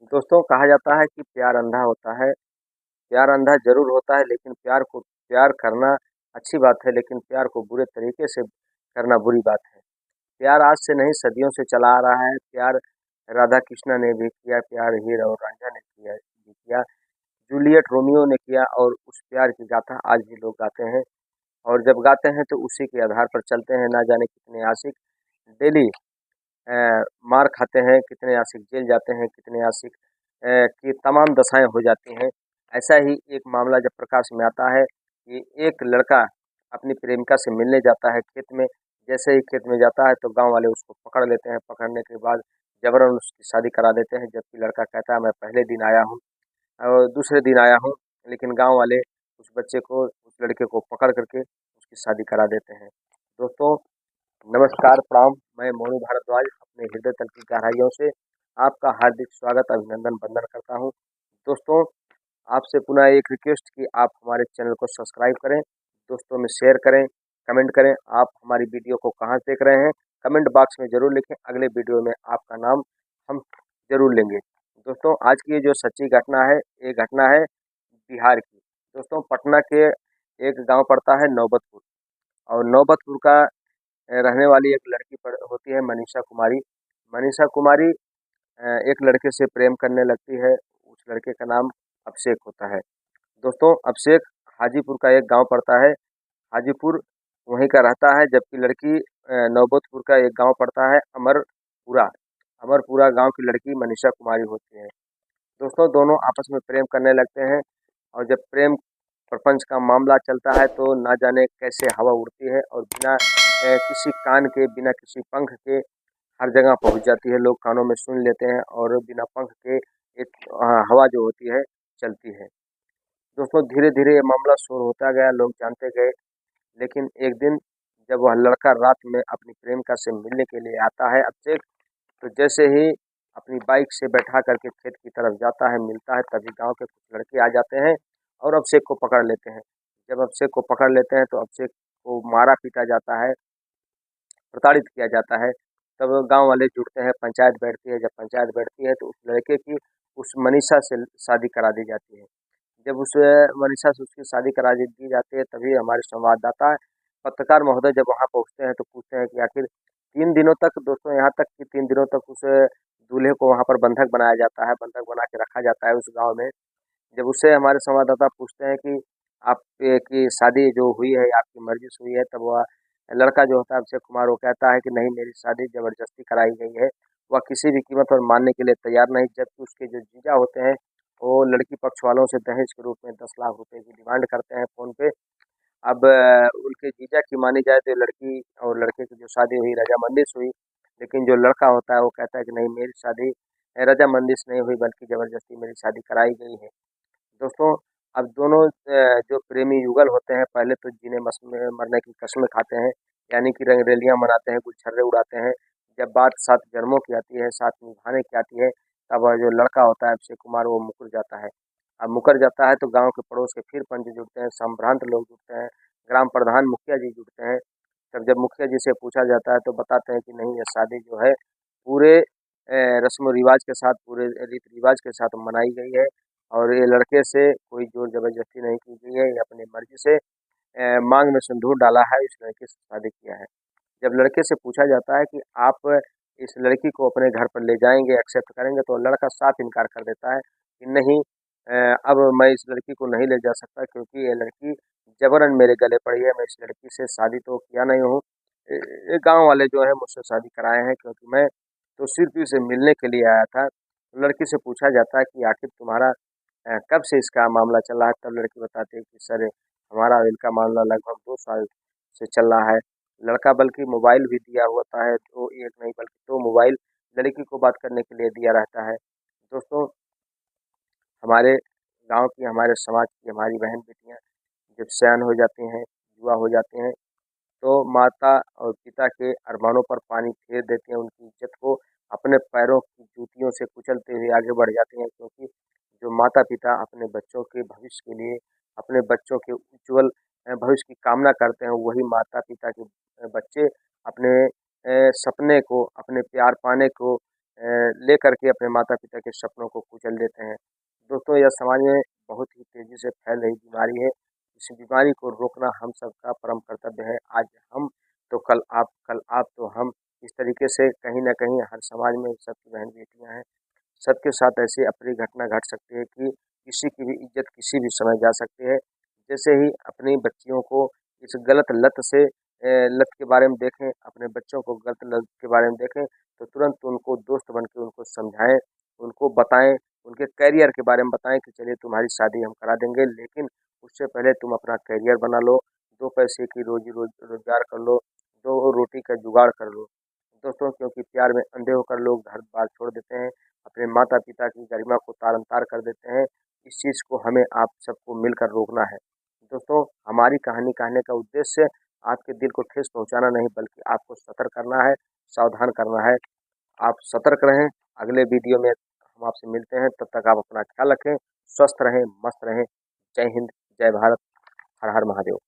दोस्तों कहा जाता है कि प्यार अंधा होता है। प्यार अंधा ज़रूर होता है, लेकिन प्यार करना अच्छी बात है, लेकिन प्यार को बुरे तरीके से करना बुरी बात है। प्यार आज से नहीं सदियों से चला आ रहा है। प्यार राधा कृष्ण ने भी किया, प्यार हीर और रांझा ने किया, जूलियट रोमियो ने किया और उस प्यार की गाथा आज भी लोग गाते हैं। और जब गाते हैं तो उसी के आधार पर चलते हैं। ना जाने कितने आशिक डेली मार खाते हैं, कितने आशिक जेल जाते हैं, कितने आशिक की तमाम दशाएं हो जाती हैं। ऐसा ही एक मामला जब प्रकाश में आता है कि एक लड़का अपनी प्रेमिका से मिलने जाता है खेत में। जैसे ही खेत में जाता है तो गांव वाले उसको पकड़ लेते हैं। पकड़ने के बाद जबरन उसकी शादी करा देते हैं, जबकि लड़का कहता है मैं पहले दिन आया हूँ और दूसरे दिन आया हूँ, लेकिन गांव वाले उस बच्चे को, उस लड़के को पकड़ करके उसकी शादी करा देते हैं। दोस्तों नमस्कार, प्रणाम। मैं मोनू भारद्वाज अपने हृदय तल की गहराइयों से आपका हार्दिक स्वागत, अभिनंदन, वंदन करता हूं। दोस्तों आपसे पुनः एक रिक्वेस्ट कि आप हमारे चैनल को सब्सक्राइब करें, दोस्तों में शेयर करें, कमेंट करें। आप हमारी वीडियो को कहाँ से देख रहे हैं कमेंट बॉक्स में ज़रूर लिखें। अगले वीडियो में आपका नाम हम ज़रूर लेंगे। दोस्तों आज की ये जो सच्ची घटना है, ये घटना है बिहार की। दोस्तों पटना के एक गांव पड़ता है नौबतपुर, और नौबतपुर का रहने वाली एक लड़की होती है मनीषा कुमारी। मनीषा कुमारी एक लड़के से प्रेम करने लगती है। उस लड़के का नाम अभिषेक होता है। दोस्तों अभिषेक हाजीपुर का एक गांव पड़ता है, हाजीपुर वहीं का रहता है, जबकि लड़की नौबतपुर का एक गांव पड़ता है अमरपुरा। अमरपुरा गांव की लड़की मनीषा कुमारी होती है। दोस्तों दोनों आपस में प्रेम करने लगते हैं, और जब प्रेम प्रपंच का मामला चलता है तो ना जाने कैसे हवा उड़ती है और बिना किसी कान के, बिना किसी पंख के हर जगह पहुंच जाती है। लोग कानों में सुन लेते हैं और बिना पंख के एक हवा जो होती है चलती है। दोस्तों धीरे धीरे ये मामला शोर होता गया, लोग जानते गए। लेकिन एक दिन जब वह लड़का रात में अपनी प्रेमिका से मिलने के लिए आता है अभिषेक, तो जैसे ही अपनी बाइक से बैठा करके खेत की तरफ जाता है, मिलता है, तभी गांव के कुछ लड़के आ जाते हैं और अभिषेक को पकड़ लेते हैं। जब अभिषेक को पकड़ लेते हैं तो अभिषेक को मारा पीटा जाता है, प्रताड़ित किया जाता है। तब गांव वाले जुड़ते हैं, पंचायत बैठती है। जब पंचायत बैठती है तो उस लड़के की उस मनीषा से शादी करा दी जाती है। जब उस मनीषा से उसकी शादी करा दी जाती है, तभी हमारे संवाददाता पत्रकार महोदय जब वहाँ पहुँचते हैं तो पूछते हैं कि आखिर 3 दिनों तक, दोस्तों यहाँ तक कि 3 दिनों तक उस दूल्हे को वहाँ पर बंधक बनाया जाता है, बंधक बना के रखा जाता है उस गांव में। जब उससे हमारे संवाददाता पूछते हैं कि आप की शादी जो हुई है आपकी मर्जी से हुई है, तब वह लड़का जो होता है अभिषेक कुमार, वो कहता है कि नहीं, मेरी शादी जबरदस्ती कराई गई है। वह किसी भी कीमत पर मानने के लिए तैयार नहीं। जबकि उसके जो जीजा होते हैं वो लड़की पक्ष वालों से दहेज के रूप में 10 लाख रुपए की डिमांड करते हैं फ़ोन पे। अब उनके जीजा की मानी जाए तो लड़की और लड़के की जो शादी हुई रजामंदी से हुई, लेकिन जो लड़का होता है वो कहता है कि नहीं, मेरी शादी रजामंदी से नहीं हुई, बल्कि ज़बरदस्ती मेरी शादी कराई गई है। दोस्तों अब दोनों जो प्रेमी युगल होते हैं, पहले तो जीने मरने की कसमें खाते हैं, यानी कि रंगरेलियां मनाते हैं, गुलछर्रे उड़ाते हैं। जब बात सात जन्मों की आती है, साथ निभाने की आती है, तब वह जो लड़का होता है अभिषेक कुमार, वो मुकर जाता है। अब मुकर जाता है तो गांव के पड़ोस के फिर पंच जुड़ते हैं, संभ्रांत लोग जुड़ते हैं, ग्राम प्रधान मुखिया जी जुड़ते हैं। तब जब मुखिया जी से पूछा जाता है तो बताते हैं कि नहीं, ये शादी जो है पूरे रस्म रिवाज के साथ, पूरे रीति रिवाज के साथ मनाई गई है, और ये लड़के से कोई जोर जबरदस्ती नहीं की गई है। ये अपनी मर्जी से मांग में सिंदूर डाला है, इस लड़के से शादी किया है। जब लड़के से पूछा जाता है कि आप इस लड़की को अपने घर पर ले जाएंगे, एक्सेप्ट करेंगे, तो लड़का साफ इनकार कर देता है कि नहीं, अब मैं इस लड़की को नहीं ले जा सकता, क्योंकि ये लड़की जबरन मेरे गले पड़ी है। मैं इस लड़की से शादी तो किया नहीं हूँ, ये गांव वाले जो है मुझसे शादी कराए हैं, क्योंकि मैं तो सिर्फ इसे मिलने के लिए आया था। लड़की से पूछा जाता है कि आखिर तुम्हारा कब से इसका मामला चल रहा है, तब लड़की बताती है कि सर, हमारा और इनका मामला लगभग 2 साल से चल रहा है। लड़का बल्कि मोबाइल भी दिया होता है, तो एक नहीं बल्कि 2 मोबाइल लड़की को बात करने के लिए दिया रहता है। दोस्तों हमारे गांव की, हमारे समाज की, हमारी बहन बेटियां जब सयान हो जाती हैं, युवा हो जाते हैं, तो माता और पिता के अरमानों पर पानी फेर देती हैं। उनकी इज्जत को अपने पैरों की जूतियों से कुचलते हुए आगे बढ़ जाते हैं, क्योंकि जो माता पिता अपने बच्चों के भविष्य के लिए, अपने बच्चों के उज्जवल भविष्य की कामना करते हैं, वही माता पिता के बच्चे अपने सपने को, अपने प्यार पाने को लेकर के अपने माता पिता के सपनों को कुचल देते हैं। दोस्तों, यह समाज में बहुत ही तेजी से फैल रही बीमारी है। इस बीमारी को रोकना हम सबका परम कर्तव्य है। आज हम तो कल आप तो हम, इस तरीके से कहीं न कहीं हर समाज में सबकी बहन बेटियां हैं। सबके साथ ऐसी अप्रिय घटना घट सकती है कि किसी की भी इज्जत किसी भी समय जा सकती है। जैसे ही अपनी बच्चियों को इस गलत लत के बारे में देखें, अपने बच्चों को गलत लत के बारे में देखें, तो तुरंत उनको दोस्त बन के उनको समझाएं, उनको बताएं, उनके करियर के बारे में बताएं कि चलिए तुम्हारी शादी हम करा देंगे, लेकिन उससे पहले तुम अपना करियर बना लो, दो पैसे की रोजगार कर लो, दो रोटी का जुगाड़ कर लो। दोस्तों, क्योंकि प्यार में अंधे होकर लोग घर बार छोड़ देते हैं, अपने माता पिता की गरिमा को तारन तार कर देते हैं। इस चीज़ को हमें आप सबको मिलकर रोकना है। दोस्तों, हमारी कहानी कहने का उद्देश्य आपके दिल को ठेस पहुंचाना नहीं, बल्कि आपको सतर्क करना है, सावधान करना है। आप सतर्क रहें। अगले वीडियो में हम आपसे मिलते हैं, तब तक आप अपना ख्याल रखें, स्वस्थ रहें, मस्त रहें। जय हिंद, जय भारत, हर हर महादेव।